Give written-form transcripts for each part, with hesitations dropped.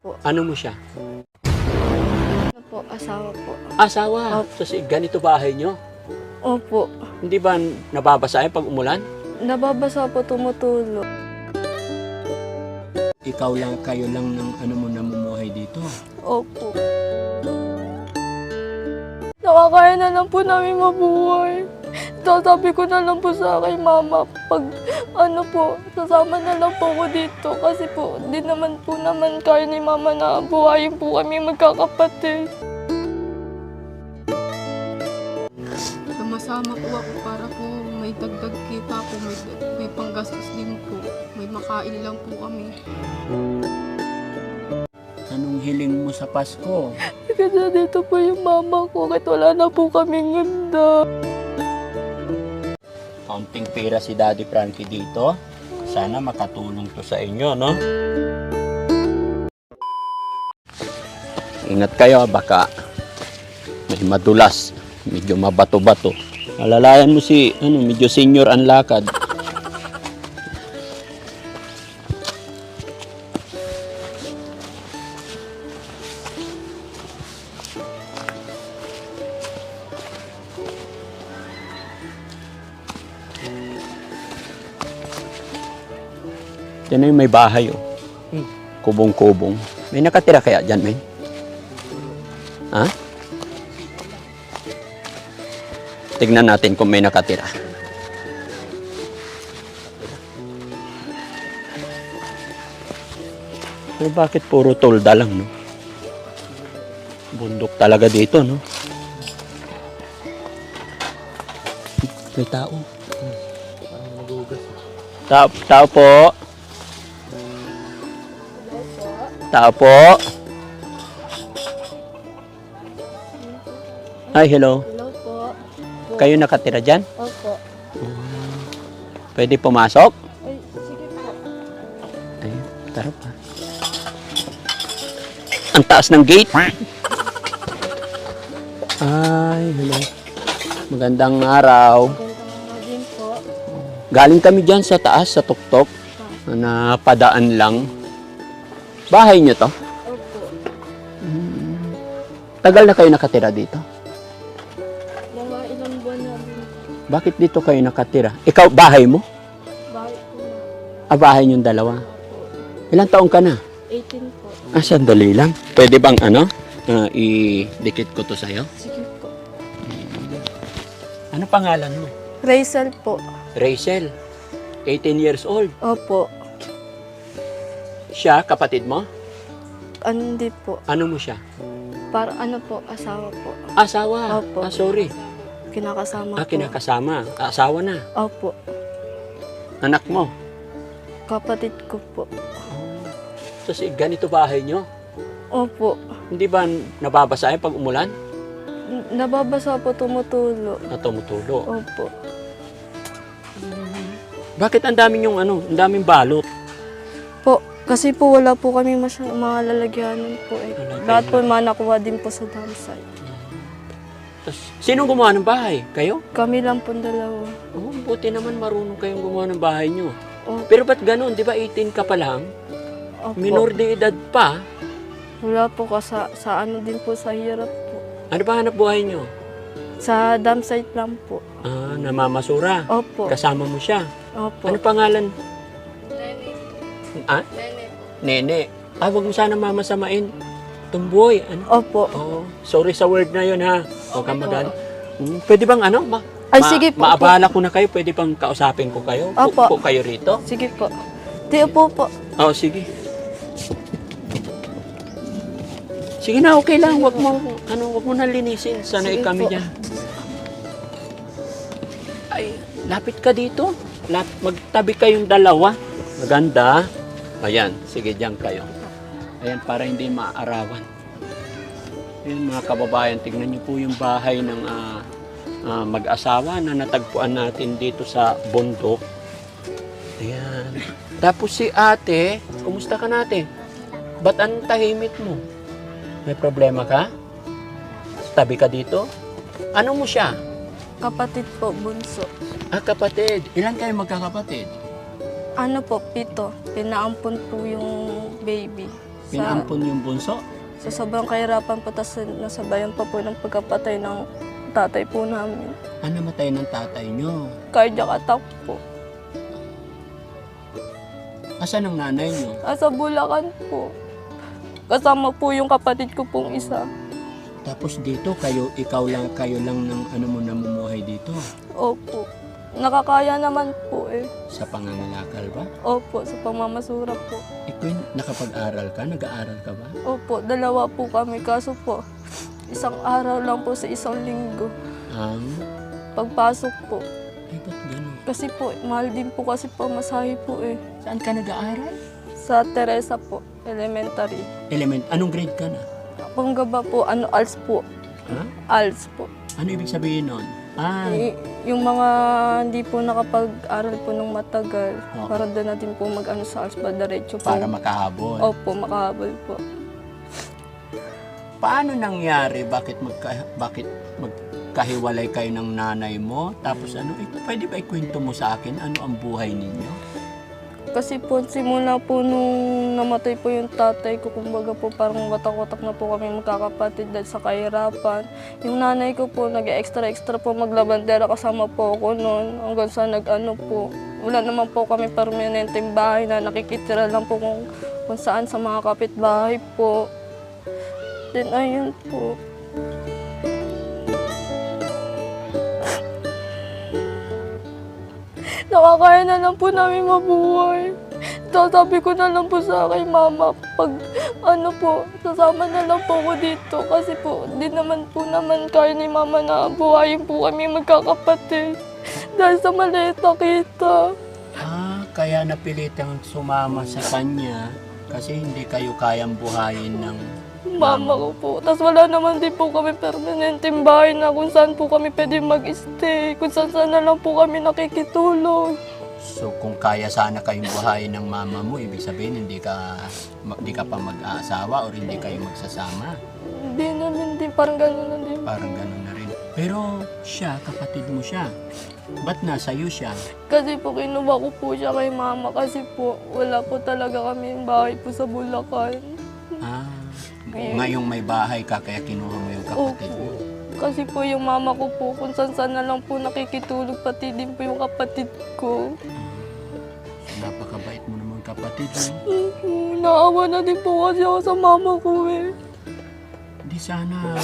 Ano mo siya? Ano po, asawa po. Asawa. Opo. So, ganito bahay nyo? Opo. Hindi ba nababasa pag umulan? Nababasa po, tumutulo. Ikaw lang, kayo lang ng ano mo namumuhay dito. Opo. Nakakaya na lang po namin mabuhay. Sasabi ko na lang po sa akin, mama, pag ano po, sasama na lang po ako dito. Kasi po, di naman po kaya ni mama na buhayin po kami magkakapatid. Sumasama po ako para po may dagdag kita po, may panggastos din po. May makain lang po kami. Anong hiling mo sa Pasko? Kasi dito po yung mama ko, kahit wala na po kaming ganda. Kaunting pera si Daddy Frankie dito. Sana makatulong to sa inyo, no? Ingat kayo, baka may madulas. Medyo mabato-bato. Alalayan mo si, medyo senior ang lakad. Yan na yung may bahay, oh. Kubong-kubong. May nakatira kaya dyan, men? Ha? Tignan natin kung may nakatira. Pero bakit puro tolda lang, no? Bundok talaga dito, no? May tao. Tao po. Tao po. Hi, hello. Hello po. Kayo nakatira dyan? Opo. Pwede pumasok? Ay, sige po. Ay, tara pa. Ang taas ng gate. Ay, hello. Magandang araw. Magandang mga din po. Galing kami dyan sa taas, sa tuktok. Na padaan lang. Bahay nyo to? Opo. Tagal na kayo nakatira dito? Mga ilang buwan na din. Bakit dito kayo nakatira? Ikaw, bahay mo? Bakit po na? Bahay nyo dalawa. Ilang taong ka na? 18 po. Sandali lang. Pwede bang i-dikit ko to sa'yo? Sige po. Ano pangalan mo? Rachel po. Rachel. 18 years old. Opo. Siya, kapatid mo? Hindi po. Ano mo siya? Para ano po, asawa po. Asawa. Opo. Sorry. Kinakasama po. Kinakasama. Asawa na. Opo. Anak mo. Kapatid ko po. So, ganito bahay nyo? Opo. Hindi ba nababasa pag umulan? Nababasa po, tumutulo. Na tumutulo. Opo. Bakit ang dami yung ang daming balot? Po, kasi po wala po kami mga lalagyanan po eh. Lalagyanan. Lahat po mga nakuha din po sa dam site. Tapos, sinong gumawa ng bahay? Kayo? Kami lang po dalawa. Oh, buti naman marunong kayong gumawa ng bahay nyo. Opo. Pero ba't ganun? Di ba 18 ka pa lang? Opo. Minor de edad pa. Wala po ka sa ano din po sa hirap po. Ano ba hanap buhay nyo? Sa dam site lang po. Namamasura. Opo. Kasama mo siya. Opo. Ano pangalan? Nene. Ah? Nene po. Nene. Huwag mo sana mamasamain. Tumboy. Ano? Opo. Oh, sorry sa word na yun, ha? Huwag kang magal. Pwede bang Ay, sige po. Maabala ko na kayo. Pwede bang kausapin ko kayo? Opo. Po kayo rito? Sige po. Di po po. Oh, sige. Sige na, okay lang. Huwag mo na linisin. Sanay Sige kami po. dyan. Ay, lapit ka dito. Magtabi kayong dalawa. Maganda. Ayan, sige, diyan kayo. Ayan, para hindi maaarawan. Ayan, mga kababayan, tignan niyo po yung bahay ng mag-asawa na natagpuan natin dito sa bundok. Ayan. Tapos si ate, kumusta ka natin? Ba't ang tahimik mo? May problema ka? Tabi ka dito? Ano mo siya? Kapatid po, bunso. Kapatid. Ilan kayo magkakapatid? Ano po, 7. Pinaampon po yung baby. Pinaampon yung bunso? Sa sobrang kahirapan po, tas nasabayan pa po ng pagkapatay ng tatay po namin. Namatay ng tatay nyo? Cardiac attack po. Asan ang nanay nyo? Sa Bulacan po. Kasama po yung kapatid ko pong isa. Tapos dito, kayo lang ng namumuhay dito? Opo. Nakakaya naman po eh. Sa pangangalakal ba? Opo, sa pamamasura po. Ikaw, nakapag-aral ka? Nag-aaral ka ba? Opo, 2 po kami. Kaso po, 1 araw lang po sa 1 linggo. Ang? Pagpasok po. Ay, ba't gano'n? Kasi po, mahal din po kasi po masahe po eh. Saan ka nag-aaral? Sa Teresa po, elementary. Anong grade ka na? Panggaba po, ALS po. Ha? ALS po. Ano ibig sabihin nun? Yung mga hindi po nakapag-aral po ng matagal, Oo. para doon natin po mag-ano sa ALS pa diretso po. Para makahabol. Opo, makahabol po. Paano nangyari? Bakit magkahiwalay kayo ng nanay mo? Tapos pwede ba ikwento mo sa akin ano ang buhay ninyo? Kasi po, simula po nung namatay po yung tatay ko, kumbaga po parang watak-watak na po kami magkakapatid dahil sa kahirapan. Yung nanay ko po, nag-extra po maglabandera, kasama po ako noon. Hanggang sa po, wala naman po kami permanenteng bahay na nakikitira lang po kung saan sa mga kapitbahay po. Then ayun po. Nakakaya na lang po namin mabuhay. Sasabi ko na lang po sa kay mama, pag sasama na lang po ako dito. Kasi po, di naman kaya ni mama na buhayin po kami magkakapatid. Dahil sa maliit na kita. Kaya napilitang sumama sa kanya kasi hindi kayo kayang buhayin ng Mama ko po. Tapos wala naman din po kami permanenteng bahay na kung saan po kami pwede mag-stay. Kung saan na lang po kami nakikitulog. So kung kaya sana kayong buhayin ng mama mo, ibig sabihin hindi ka pa mag-aasawa o hindi kayo magsasama. Hindi naman din, parang gano'n na din. Parang gano'n na rin. Pero siya, kapatid mo siya. Ba't nasa iyo siya? Kasi po kinuha ko po siya kay mama kasi po wala po talaga kami bahay po sa Bulacan. Ngayong may bahay ka kaya kinuha mo yung kapatid mo. Kasi po yung mama ko po kung saan na lang po nakikitulog, pati din po yung kapatid ko. Napakabait mo naman kapatid mo. Naawa na din po kasi ako sa mama ko eh. Di sana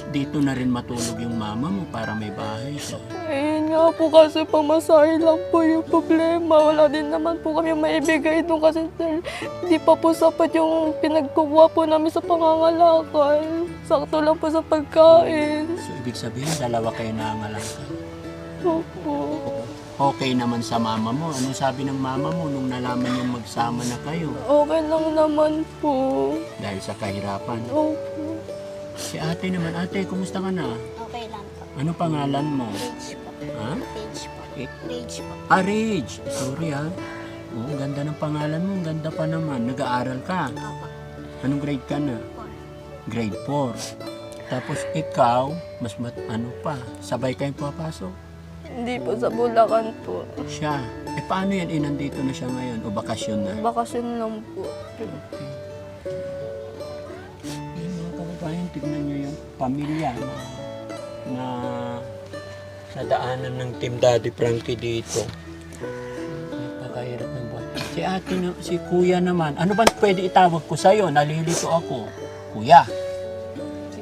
dito na rin matulog yung mama mo para may bahay siya. Ayun nga po kasi pamasahe lang po yung problema. Wala din naman po kami maibigay doon kasi hindi pa po sapat yung pinagkukuha po namin sa pangangalakal. Sakto lang po sa pagkain. So ibig sabihin, 2 kayo nangangalakal. Opo. Okay naman sa mama mo. Anong sabi ng mama mo nung nalaman yung magsama na kayo? Okay lang naman po. Dahil sa kahirapan. Opo. Si ate naman. Ate, kumusta ka na? Okay lang po. Ano pangalan mo? Rage po. Ha? Rage po. Eh? Rage po. Rage. Sorry ha. Oo, ganda ng pangalan mo. Ganda pa naman. Nag-aaral ka. Opo. Anong grade ka na? 4. Grade 4. Tapos ikaw, sabay kayong papasok? Hindi po, sa Bulacan po. Siya. Paano yan? Nandito na siya ngayon o bakasyon na? Bakasyon lang po. Okay. Yan mga kababayan, tignan nyo yung pamilya na nadaanan ng Team Daddy Frankie dito. Napakahirap ng buhay. Si ate, si kuya naman. Ano ba pwede itawag ko sa'yo? Nalilito ako. Kuya.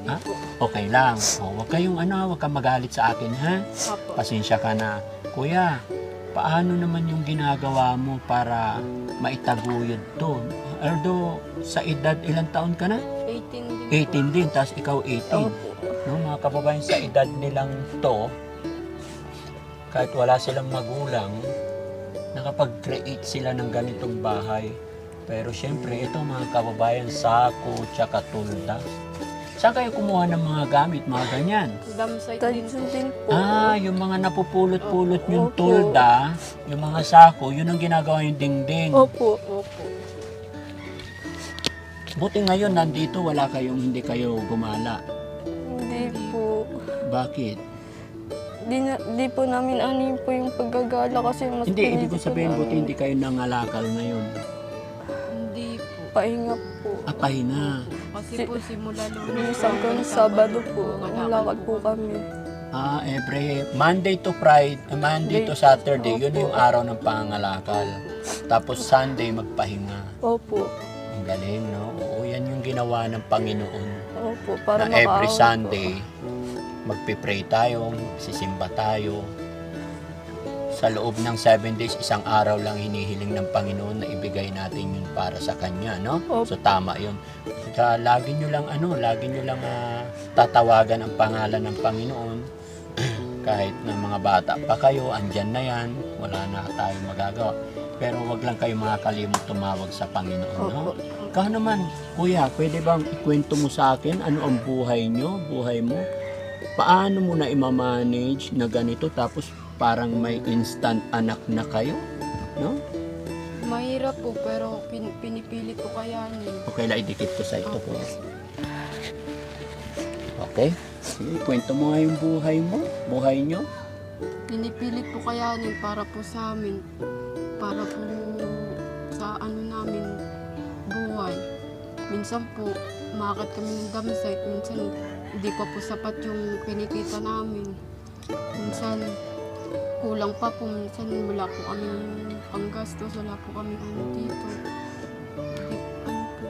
Ha? Okay lang. Huwag kang magalit sa akin, ha? Opo. Pasensya ka na. Kuya, paano naman yung ginagawa mo para maitaguyod to? Although, sa edad, ilang taon ka na? 18 din 18 din, tapos ikaw 18. Opo. No, mga kababayan, sa edad nilang to, kahit wala silang magulang, nakapag-create sila ng ganitong bahay. Pero syempre, ito mga kababayan, sako, tsaka tulda. Saan kayo kumuha ng mga gamit, mga ganyan? Dam site din po. Tansin din po. Yung mga napupulot-pulot yung Opo. tulda, yung mga sako, yun ang ginagawa yung dingding. Opo. Opo. Buti ngayon, nandito, hindi kayo gumala. Hindi po. Bakit? Di po namin ano po yung paggagala kasi mas Hindi, ibig ko pinili po sabihin, namin. buti hindi kayo nangalakal ngayon. Hindi po. pahinga po. Pahinga. Kasi po simula noon. Minsan hanggang Sabado po, ang lakad po kami. Every Monday to Friday, Monday to Saturday, yun yung araw ng pangangalakal. Tapos Sunday magpahinga. Opo. Ang galing, no? Oo, yan yung ginawa ng Panginoon. Opo, para Na every makaahon Sunday, magpipray tayo, sisimba tayo. Sa loob ng 7 days, isang araw lang hinihiling ng Panginoon na ibigay natin yun para sa Kanya, no? Opo. So tama yun. Kaya lagi nyo lang tatawagan ang pangalan ng Panginoon. Kahit na mga bata pa kayo, andyan na yan, wala na tayong magagawa. Pero wag lang kayo makakalimot tumawag sa Panginoon, no? Opo. Kaya naman, kuya, pwede bang ikwento mo sa akin ano ang buhay nyo, buhay mo? Paano mo na imamanage na ganito tapos parang may instant anak na kayo, no? Mahirap po pero pinipilit ko kayanin. Okay lang, idikit ko sa ito po. Okay? Sige, kwento mo nga yung buhay mo, buhay nyo. Pinipilit po kayanin para po sa amin. Para po sa ano namin buhay. Minsan po, umakit kami ng damsite. Minsan, hindi pa po sapat yung kinikita namin. Minsan, kulang pa po. Minsan, wala po kami panggastos. Wala po kami ano dito. Hindi, ano po.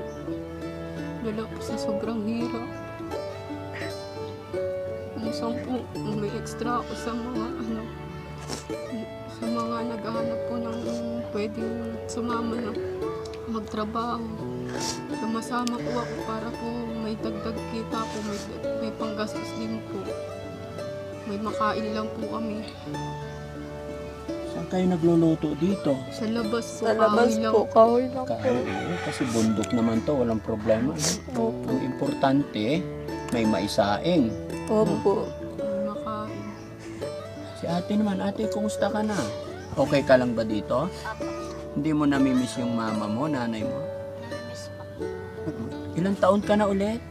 Lalo po sa sobrang hirap. Minsan po, may extra ako sa mga ano, sa mga naghahanap po ng pwedeng sumama na magtrabaho. Sumasama po ako para po may dagdag kita po, may panggastos din po. May makain lang po kami. Saan kayo nagluluto dito? Sa labas po, Sa labas kahoy lang. po, kahoy lang po. Oo, kasi bundok naman to, walang problema. No? Opo. Ang importante, may maisaing. Opo. May makain. Si ate naman, ate, kumusta ka na? Okay ka lang ba dito? Hindi mo namimiss yung mama mo, nanay mo? Ilang taon ka na ulit?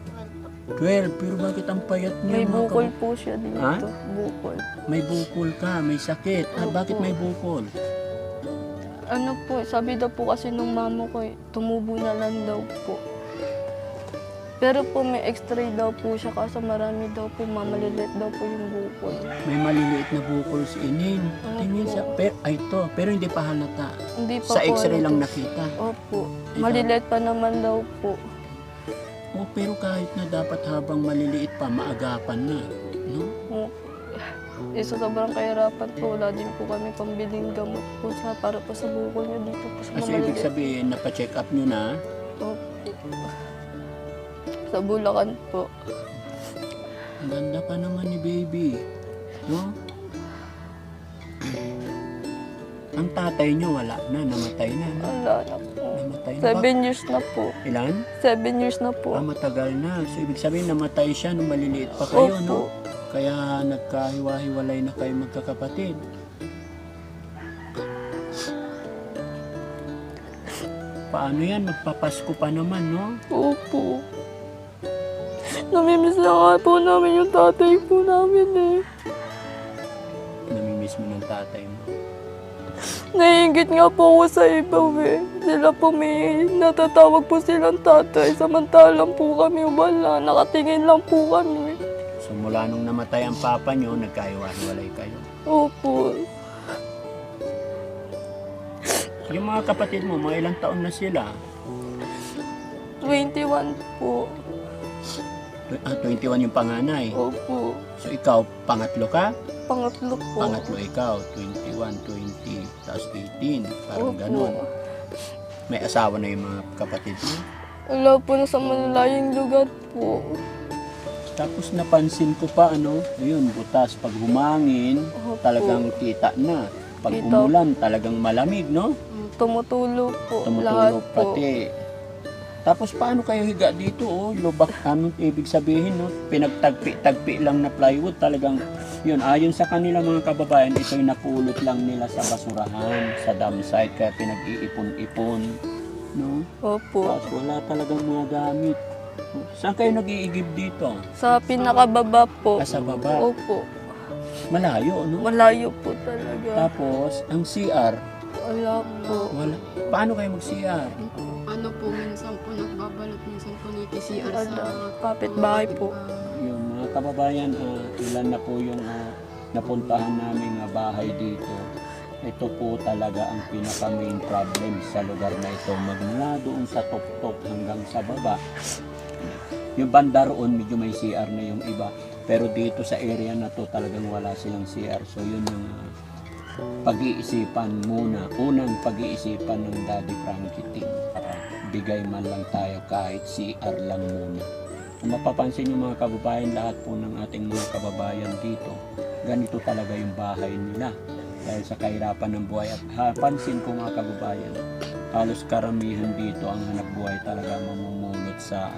12. Pero bakit ang payat niya? May mga bukol po siya dito. Ha? Bukol. May bukol ka, may sakit. Bakit may bukol? Ano po, sabi daw po kasi nung mama ko, tumubo na lang daw po. Pero po may x-ray daw po siya kasi marami daw po, mamalilit daw po yung bukol. May maliliit na bukol si Inin. Tingin sa... Pero hindi pa halata. Hindi pa Sa po x-ray ano lang to. nakita. Opo. Maliliit pa naman daw po. Pero kahit na dapat habang maliliit pa, maagapan na. No? Isa sobrang kahirapan po, wala din po kami pambiling gamot po para po sa bukol niya dito po sa Kasi ibig maliliit. sabihin, napacheck up nyo na. Opo. Sa Bulacan po. Ang ganda pa naman ni baby. No? Ang tatay nyo wala na, namatay na. No? Wala na po. Namatay na. 7 years na po. Ilan? 7 years na po. Matagal na. So ibig sabihin, namatay siya nung maliliit pa kayo, Opo. no? Kaya nagkahiwa-hiwalay na kayo magkakapatid. Paano yan? Magpapasko pa naman, no? Opo. Namimiss na nga po namin yung tatay po namin eh. Namimiss mo ng tatay mo. Naiingit nga po ako sa iba eh. Sila po may natatawag po silang tatay. Samantalang po kami wala. Nakatingin lang po kami. So mula nung namatay ang papa nyo, nagkahiwa-hiwalay kayo. Opo. Yung mga kapatid mo, mga ilang taon na sila? 21 po. 21 yung panganay. Opo. So ikaw, pangatlo ka? Pangatlo po. Pangatlo ikaw, 21, 20, tapos 18. Parang Opo. ganun. May asawa na yung mga kapatid mo. Wala po na sa malalayong lugar po. Tapos napansin ko pa, ayun, butas. Pag humangin, Opo. talagang kita na. Pag Kita. umulan, talagang malamig, no? Tumutulo po. Tumutulog Lahat po. pati. Tapos paano kayo higa dito, lubak, ibig sabihin, no? Pinagtagpi-tagpi lang na plywood, talagang, yun, ayon sa kanila mga kababayan, ito'y napulot lang nila sa basurahan, sa dam site, kaya pinag-iipon-ipon, no? Opo. Tapos wala talagang mga gamit. Saan kayo nag-iigib dito? Sa pinakababa po. Sa baba. Opo. Malayo, no? Malayo po talaga. Tapos, ang CR, Wala po. wala. Paano kayo mag-CR? Ano po, minsan po at minsan po nakikisiar sa Kapitbahay po. Yung mga kababayan, ilan na po yung napuntahan naming bahay dito. Ito po talaga ang pinaka main problem sa lugar na ito. Magmula doon sa top hanggang sa baba. Yung banda roon, medyo may CR na yung iba. Pero dito sa area na to talagang wala silang CR. So yun yung pag-iisipan muna. Unang pag-iisipan ng Daddy Frankie team. Bigay man lang tayo kahit CR lang muna. Kung mapapansin yung mga kababayan, lahat po ng ating mga kababayan dito, ganito talaga yung bahay nila. Dahil sa kahirapan ng buhay. At pansin ko mga kababayan, halos karamihan dito ang hanap buhay talaga mamumulot sa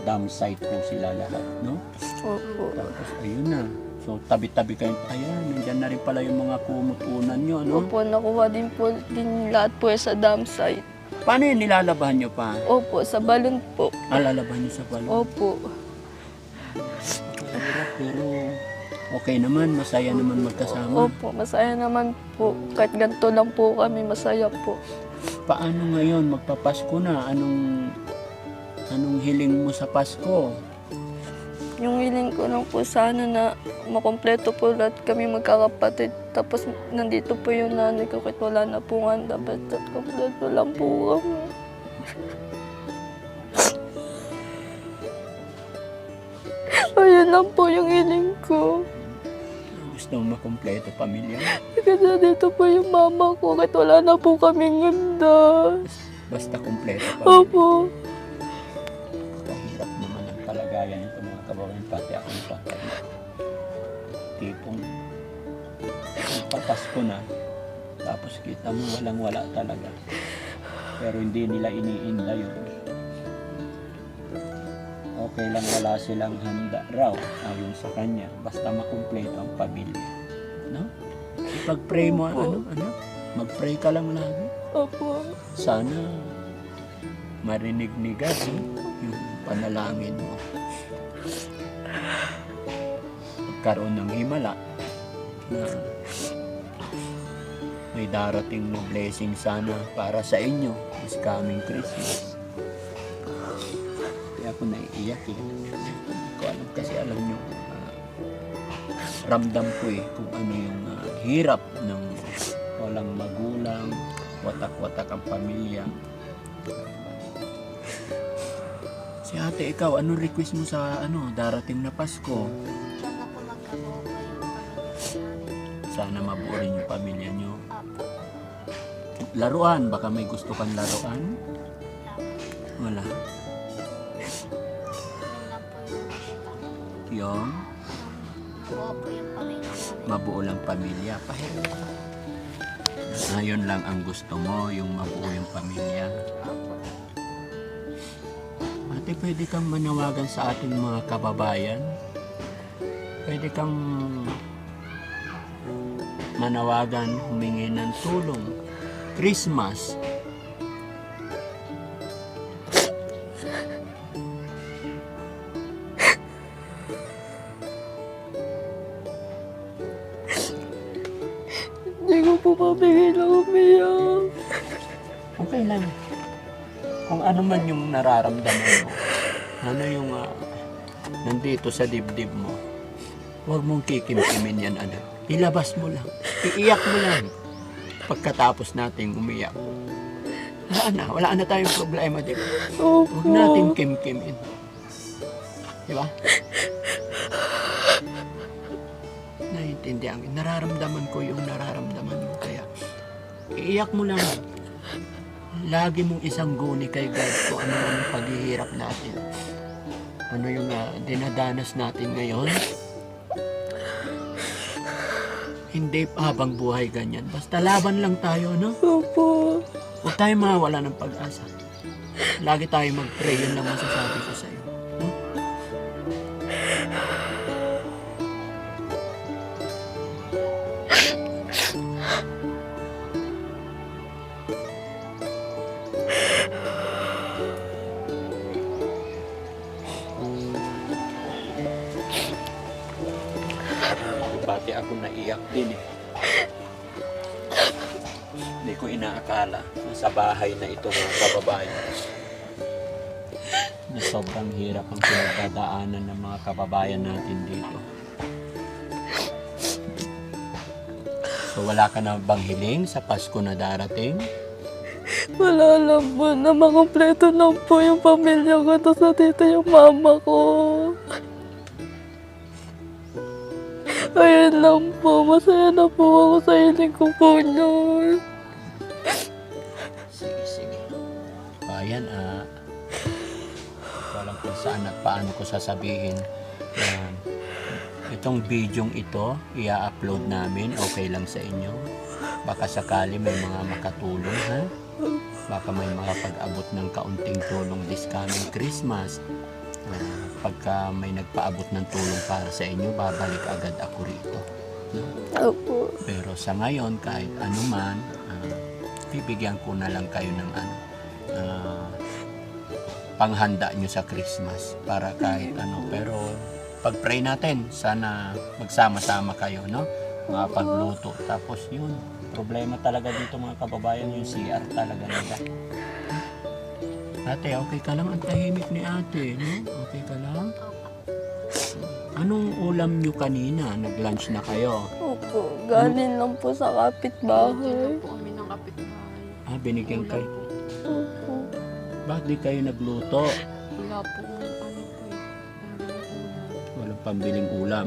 dam site po sila lahat, no? Opo. Tapos ayun na. So tabi-tabi kayo. Ayan, nandyan na rin pala yung mga kumutunan nyo, no? Opo, nakuha din lahat po sa dam site. Paano yun nilalabahan nyo pa? Opo, sa balon po. Lalabahan nyo sa balon? Opo. Mahirap, pero okay naman, masaya naman magkasama. Opo, masaya naman po. Kahit ganito lang po kami, masaya po. Paano ngayon, magpapasko na? Anong hiling mo sa Pasko? Yung hiling ko lang po sana na makompleto po lahat kami magkakapatid. Tapos nandito po yung nanay ko kahit wala na po handa. Basta kompleto lang po kami. Ayun lang po yung hiling ko. Gusto mo makompleto pamilya mo? Kasi dito po yung mama ko kahit wala na po kaming handa. Basta kompleto pamilya. Opo. Kahirap naman ang kalagayan nito mga kababayan, pati ako nagkakaroon. Tipong papasko na, tapos kita mo walang-wala talaga. Pero hindi nila iniinda yun. Okay lang wala silang handa raw, ayon sa kanya. Basta makumpleto ang pamilya. No? Ipag-pray mo, Opo. mag-pray ka lang lagi. Opo. Sana marinig ni God yung panalangin mo. Magkaroon ng himala na may darating na blessing sana para sa inyo this coming Christmas. Kaya ako naiiyak eh. Hindi ko alam kasi alam nyo, ramdam ko eh kung ano yung hirap ng walang magulang, watak-watak ang pamilya. Si ate, ikaw, anong request mo sa darating na Pasko? Sana po magkabuo po yung pamilya namin. Sana mabuo rin yung pamilya nyo. Apo. Laruan, baka may gusto kang laruan? Wala. Yun Yung lang po yung nakita ko. Buo po yung pamilya namin. mabuo lang pamilya. Ayun lang ang gusto mo, yung mabuo yung pamilya. Apo. Ate, pwede kang manawagan sa ating mga kababayan? Pwede kang manawagan, humingi ng tulong. Christmas. Hindi ko po mabigay na umiyak. Okay lang. Kung ano man yung nararamdaman mo, ano yung nandito sa dibdib mo, huwag mong kikimkimin yan, anak. Ilabas mo lang. Iiyak mo lang. Pagkatapos nating umiyak, wala na tayong problema, di ba? Opo. Huwag nating kimkimin. Di ba? Naiintindihan. Nararamdaman ko yung nararamdaman mo. Kaya, iiyak mo lang. Lagi mong isang guni kay God kung ano ang paghihirap natin. Ano yung dinadanas natin ngayon. Hindi habang buhay ganyan. Basta laban lang tayo, no? Opo. Huwag tayo mawala ng pag-asa. Lagi tayo mag-pray. Yun lang masasabi ko sa'yo. No? Pati ako naiyak din eh. Hindi ko inaakala na sa bahay na ito mga kababayan. na sobrang hirap ang pinagdadaanan ng mga kababayan natin dito. So wala ka na bang hiling sa Pasko na darating? Wala lang po, na makompleto lang po yung pamilya ko, tapos natito yung mama ko. Ayun lang po, masaya na po ako sa hiling ko po nun. Sige. Ayan, walang kung saan at paano ko sasabihin. Itong bidyong ito, i-upload namin, okay lang sa inyo. Baka sakali may mga makatulong, ha? Baka may makapag-abot ng kaunting tulong this coming Christmas. Pagka may nagpaabot ng tulong para sa inyo, babalik agad ako rito. No? Opo. Pero sa ngayon, kahit anuman, bibigyan ko na lang kayo ng panghanda nyo sa Christmas para kahit ano. Pero pag-pray natin, sana magsama-sama kayo, no? Makapagluto. Tapos yun, problema talaga dito mga kababayan, yung CR talaga nila. Ate, okay ka lang? Ang tahimik ni ate, no? Okay ka lang? Anong ulam nyo kanina? Nag-lunch na kayo? Opo, galing lang po sa kapitbahay. Binigyan po kami ng kapitbahay. Binigyan kayo. Opo. Bakit di kayo nagluto? Wala po ano po eh. Walang pambiling ulam.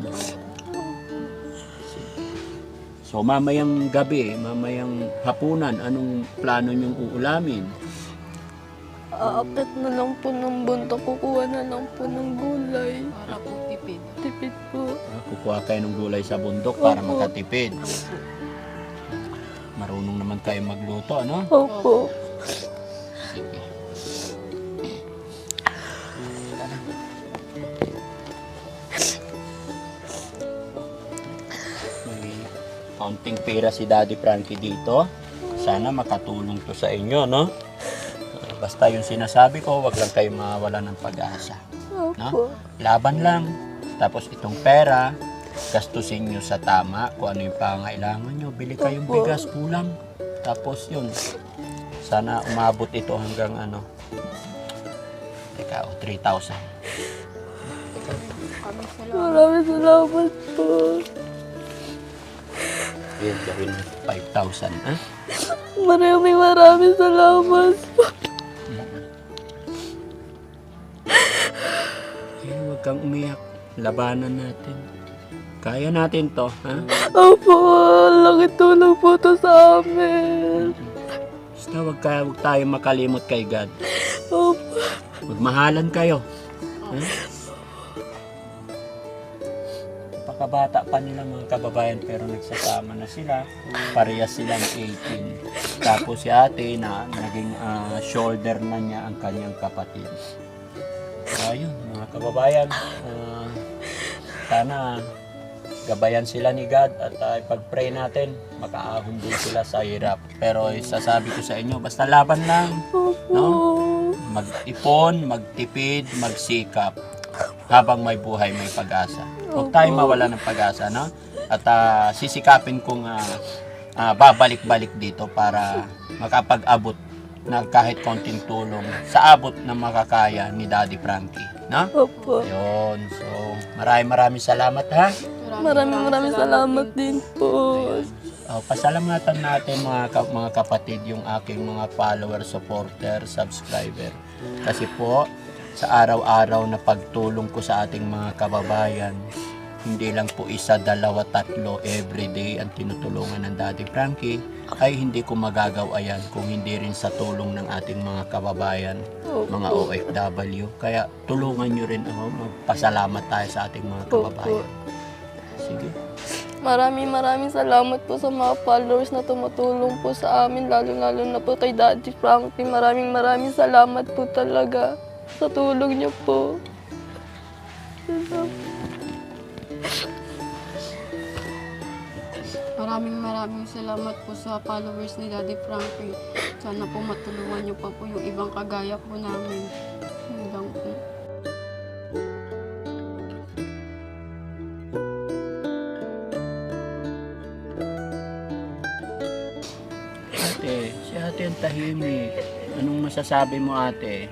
So mamayang gabi, mamayang hapunan, anong plano nyong uulamin? Aakit na lang po ng bunta, kukuha na lang po ng gulay. Para po tipid. Tipid po. Kukuha kayo ng gulay sa bundok para Opo. makatipid. Marunong naman kayo magluto, ano? Opo. Sige. May kaunting pera si Daddy Frankie dito. Sana makatulong to sa inyo, no? Basta yung sinasabi ko, wag lang kayo mawala ng pag-asa. Opo. Laban lang. Tapos itong pera, gastusin nyo sa tama kung ano yung pangailangan nyo. Bili kayong Opo. bigas, ulam. Tapos yun, sana umabot ito hanggang ano. Teka, 3,000. Maraming salamat po. Yan, gawin mo 5,000, ha? Maraming salamat po. Kaya huwag kang umiyak. Labanan natin. Kaya natin to, ha? Opo, laki tulong po to sa amin. Basta huwag tayo makalimot kay God. Opo. Magmahalan kayo. Ha? Pakabata pa nila mga kababayan pero nagsasama na sila. Parehas silang 18. Tapos si ate na naging shoulder na niya ang kanyang kapatid. Ayun mga kababayan. Sana gabayan sila ni God at pag-pray natin, makaahon din sila sa hirap. Pero sasabi ko sa inyo, basta laban lang. No? Mag-ipon, magtipid, magsikap. Habang may buhay, may pag-asa. Huwag tayong mawala ng pag-asa, no? At sisikapin kong babalik-balik dito para makapag-abot ng kahit konting tulong sa abot na makakaya ni Daddy Frankie, no? Opo. Yun. So, maraming salamat, ha? Maraming salamat din po. Pasalamatan natin mga kapatid yung aking mga follower, supporter, subscriber. Kasi po, sa araw-araw na pagtulong ko sa ating mga kababayan, hindi lang po isa, dalawa, tatlo everyday ang tinutulungan ng Daddy Frankie, ay hindi ko magagawa yan kung hindi rin sa tulong ng ating mga kababayan, mga OFW. Kaya tulungan nyo rin ako, magpasalamat tayo sa ating mga kababayan. Sige. Maraming salamat po sa mga followers na tumutulong po sa amin, lalo na po kay Daddy Frankie. Maraming salamat po talaga sa tulong niyo po. Maraming salamat po sa followers ni Daddy Frankie. Sana po matulungan niyo pa po yung ibang kagaya po namin. Hanggang po. Si ate ang tahimik. Anong masasabi mo, ate?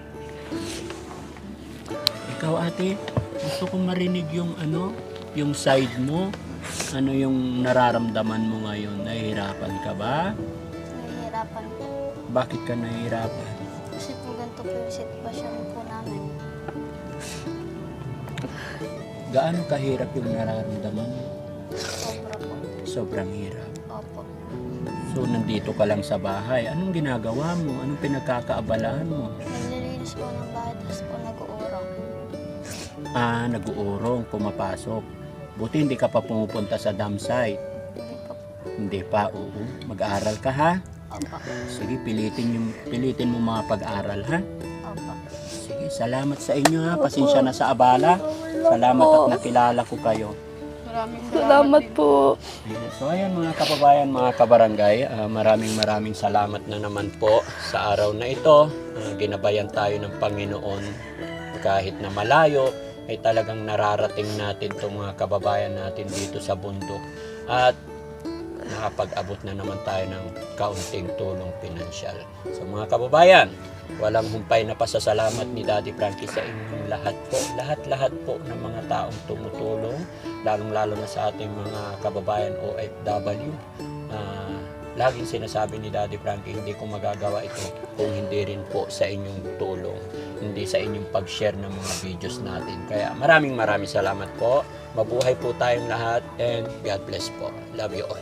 Ikaw ate, gusto ko marinig yung yung side mo. Ano yung nararamdaman mo ngayon? Nahihirapan ka ba? Nahihirapan po. Bakit ka nahihirapan? Kasi po ganito po yung sitwasyon po namin. Gaano kahirap yung nararamdaman mo? Sobra po. Sobrang hirap. Opo. So, nandito ka lang sa bahay. Anong ginagawa mo? Anong pinagkakaabalahan mo? Naglilinis po ng bahay, tapos po nag-uurong. Nag-uurong, pumapasok. Buti hindi ka pa pumupunta sa dam site. Hindi pa po. Hindi pa, oo. Mag-aaral ka ha? Opo. Sige, pilitin mo mga pag-aral ha? Opo. Sige, salamat sa inyo ha. Pasensya na sa abala. Salamat at nakilala ko kayo. Maraming Salamat din. po. So ayan mga kababayan, mga kabarangay, maraming salamat na naman po sa araw na ito. Ginabayan tayo ng Panginoon kahit na malayo ay talagang nararating natin itong mga kababayan natin dito sa bundok. At nakapag-abot na naman tayo ng kaunting tulong pinansyal. So mga kababayan, walang humpay na pasasalamat ni Daddy Frankie sa inyong lahat po. Lahat po ng mga taong tumutulong, lalong-lalo na sa ating mga kababayan OFW. Laging sinasabi ni Daddy Frankie, hindi ko magagawa ito kung hindi rin po sa inyong tulong, hindi sa inyong pag-share ng mga videos natin. Kaya maraming salamat po. Mabuhay po tayong lahat and God bless po. Love you all.